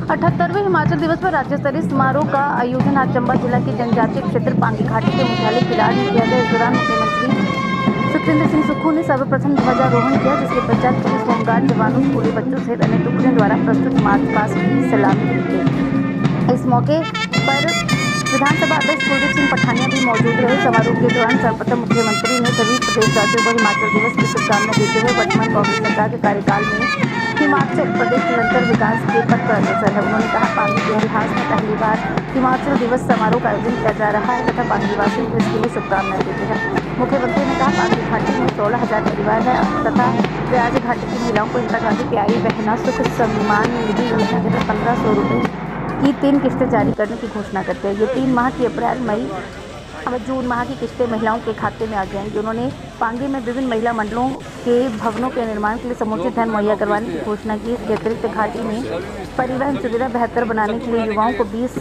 78वें हिमाचल दिवस पर राज्य स्तरीय समारोह का आयोजन आज चंबा जिला के जनजातीय क्षेत्र पांगी घाटी के मुख्यालय किलाड़ में किया गया। इस दौरान मुख्यमंत्री सुखविंदर सिंह सुक्खू ने सर्वप्रथम ध्वजारोहण किया, जिसके पश्चात पुलिस, होमगार्ड जवानों, स्कूली बच्चों सहित अन्य टुकड़ियों द्वारा प्रस्तुत मार्च पास्ट की सलामी ली गई। इस मौके पर विधानसभा अध्यक्ष कुलदीप सिंह पठानिया भी मौजूद रहे। समारोह के दौरान सर्वप्रथम मुख्यमंत्री ने सभी प्रदेशवासियों को हिमाचल दिवस की शुभकामनाएं देते हुए वर्तमान कांग्रेस सरकार के कार्यकाल में हिमाचल प्रदेश निरंतर विकास के पथ पर अग्रसर है। उन्होंने कहा, पांगी के इतिहास में पहली बार हिमाचल दिवस समारोह का आयोजन किया जा रहा है तथा पांगी वासियों को इसके लिए शुभकामनाएं देते हैं। मुख्यमंत्री ने कहा, पांगी घाटी में 16,000 परिवार है तथा ब्याज घाटी की महिलाओं को इंदिरा गांधी प्यारी बहना सुख सम्मान निधि योजना के तहत 1,500 रुपये की 3 किस्तें जारी करने की घोषणा करते हैं। ये 3 माह की अप्रैल, मई और जून माह की किस्तें महिलाओं के खाते में आ जाएंगी। उन्होंने पांगी में विभिन्न महिला मंडलों के भवनों के निर्माण के लिए समुचित धन मुहैया करवाने की घोषणा की। इसके अतिरिक्त घाटी में परिवहन सुविधा बेहतर बनाने के लिए युवाओं को 20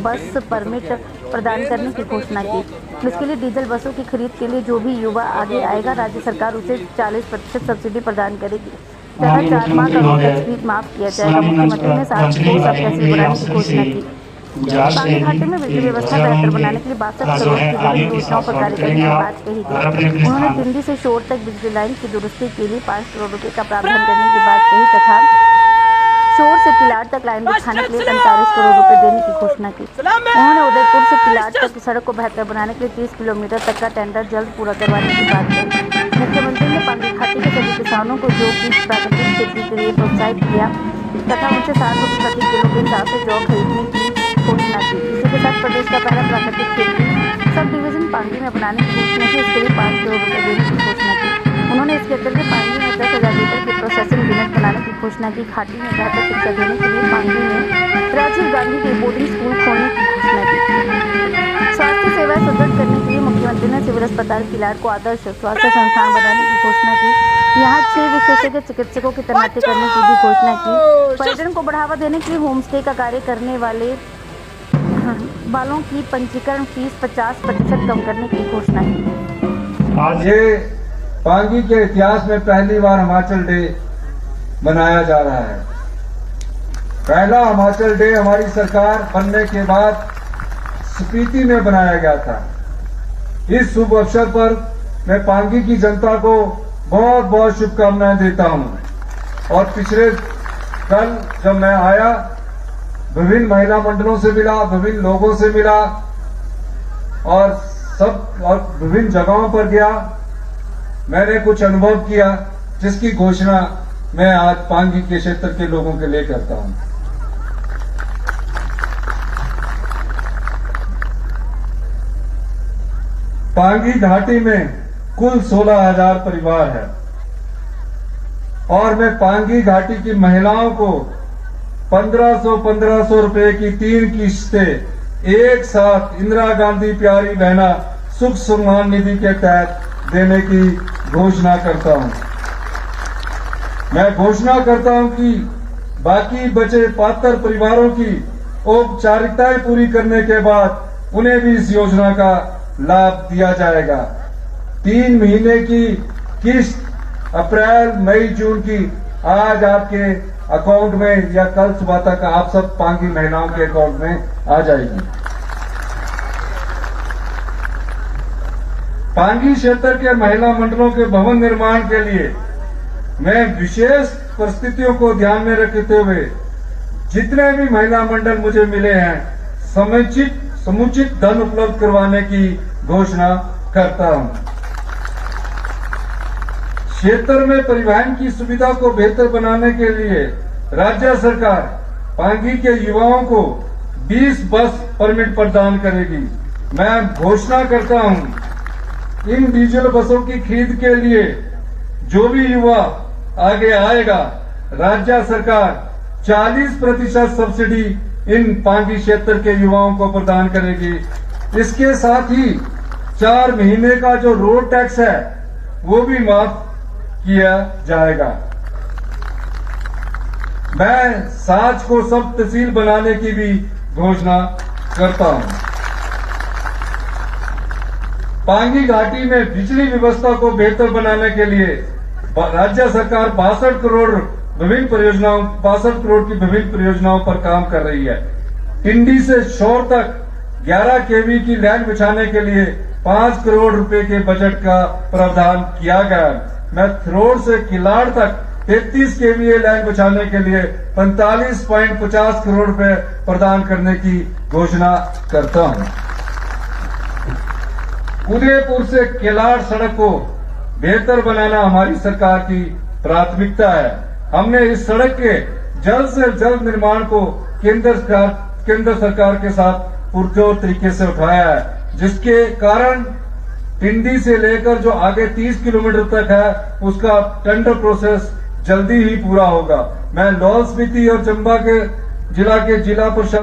बस परमिट प्रदान करने की घोषणा की। इसके लिए डीजल बसों की खरीद के लिए जो भी युवा आगे आएगा, राज्य सरकार उसे 40% सब्सिडी प्रदान करेगी तथा 4 माह का टैक्स भी माफ किया जाएगा। मुख्यमंत्री ने 7 को सब तहसील बनाने की घोषणा की। पांगी घाटी में बिजली व्यवस्था बेहतर बनाने के लिए 62 करोड़ की विभिन्न योजनाओं पर कार्य करने की बात कही गई। उन्होंने तिंदी से शोर तक बिजली लाइन की दुरुस्ती के लिए 5 करोड़ रुपए का प्रावधान करने की बात कही तथा शोर से किलाड़ तक लाइन बिछाने के लिए 45 करोड़ रुपए देने की घोषणा की। उन्होंने उदयपुर से किलाड़ तक की सड़क को बेहतर बनाने के लिए 30 किलोमीटर तक का टेंडर जल्द पूरा करवाने की बात कही। मुख्यमंत्री ने पांगी घाटी के सभी किसानों को जो कि प्राकृतिक खेती के लिए प्रोत्साहित किया तथा उनसे 7 रुपये प्रति किलो के हिसाब से जौ खरीदने की घोषणा की। इसी के साथ प्रदेश का पहला प्राकृतिक खेती सब डिवीजन पांगी में बनाने की घोषणा की। इसके लिए 5 करोड़ रुपए देने की घोषणा की। उन्होंने इसके अतिरिक्त पांगी में 10,000 लीटर की प्रोसेसिंग यूनिट बनाने की घोषणा की। घाटी में बेहतर शिक्षा देने के लिए पांगी में राजीव गांधी के बोर्डिंग स्कूल खोलने की घोषणा की। स्वास्थ्य सेवाएं सुदृढ़ करने के लिए मुख्यमंत्री ने सिविल अस्पताल किलाड़ को आदर्श स्वास्थ्य संस्थान बनाने की घोषणा की। यहाँ 6 विशेषज्ञ चिकित्सकों की तैनाती करने की भी घोषणा की। पर्यटन को बढ़ावा देने के लिए होम स्टे का कार्य करने वालों की पंजीकरण फीस 50% कम करने की घोषणा की। आज ये पांगी के इतिहास में पहली बार हिमाचल डे मनाया जा रहा है। पहला हिमाचल डे हमारी सरकार बनने के बाद स्पीति में बनाया गया था। इस शुभ अवसर पर मैं पांगी की जनता को बहुत बहुत शुभकामनाएं देता हूं। और पिछले कल जब मैं आया, विभिन्न महिला मंडलों से मिला, विभिन्न लोगों से मिला और विभिन्न जगहों पर गया। मैंने कुछ अनुभव किया जिसकी घोषणा मैं आज पांगी के क्षेत्र के लोगों के लिए करता हूं। पांगी घाटी में कुल 16,000 परिवार है और मैं पांगी घाटी की महिलाओं को 1500 रुपए की 3 किस्तें एक साथ इंदिरा गांधी प्यारी बहना सुख सम्मान निधि के तहत देने की घोषणा करता हूं। मैं घोषणा करता हूं कि बाकी बचे पात्र परिवारों की औपचारिकताएं पूरी करने के बाद उन्हें भी इस योजना का लाभ दिया जाएगा। 3 महीने की किस्त अप्रैल, मई, जून की आज आपके अकाउंट में या कल सुबह तक आप सब पांगी महिलाओं के अकाउंट में आ जाएगी। पांगी क्षेत्र के महिला मंडलों के भवन निर्माण के लिए मैं विशेष परिस्थितियों को ध्यान में रखते हुए जितने भी महिला मंडल मुझे मिले हैं समुचित धन उपलब्ध करवाने की घोषणा करता हूं। क्षेत्र में परिवहन की सुविधा को बेहतर बनाने के लिए राज्य सरकार पांगी के युवाओं को 20 बस परमिट प्रदान करेगी। मैं घोषणा करता हूं, इन डीजल बसों की खरीद के लिए जो भी युवा आगे आएगा, राज्य सरकार 40% सब्सिडी इन पांगी क्षेत्र के युवाओं को प्रदान करेगी। इसके साथ ही 4 महीने का जो रोड टैक्स है वो भी माफ किया जाएगा। मैं साज को सब तहसील बनाने की भी घोषणा करता हूं। पांगी घाटी में बिजली व्यवस्था को बेहतर बनाने के लिए राज्य सरकार 62 करोड़ विभिन्न परियोजनाओं 62 करोड़ की विभिन्न परियोजनाओं पर काम कर रही है। टिंडी से शोर तक 11 केवी की लाइन बिछाने के लिए 5 करोड़ रुपए के बजट का प्रावधान किया गया है। मैं थ्रोड से किलाड़ तक 33 केवीए लाइन बिछाने के लिए 45.50 करोड़ रुपए प्रदान करने की घोषणा करता हूं। उदयपुर से किलाड़ सड़क को बेहतर बनाना हमारी सरकार की प्राथमिकता है। हमने इस सड़क के जल्द से जल्द निर्माण को केंद्र सरकार के साथ पुरजोर तरीके से उठाया है, जिसके कारण टिंडी से लेकर जो आगे 30 किलोमीटर तक है उसका टेंडर प्रोसेस जल्दी ही पूरा होगा। मैं लाहौल स्पीति और चंबा के जिला प्रशासन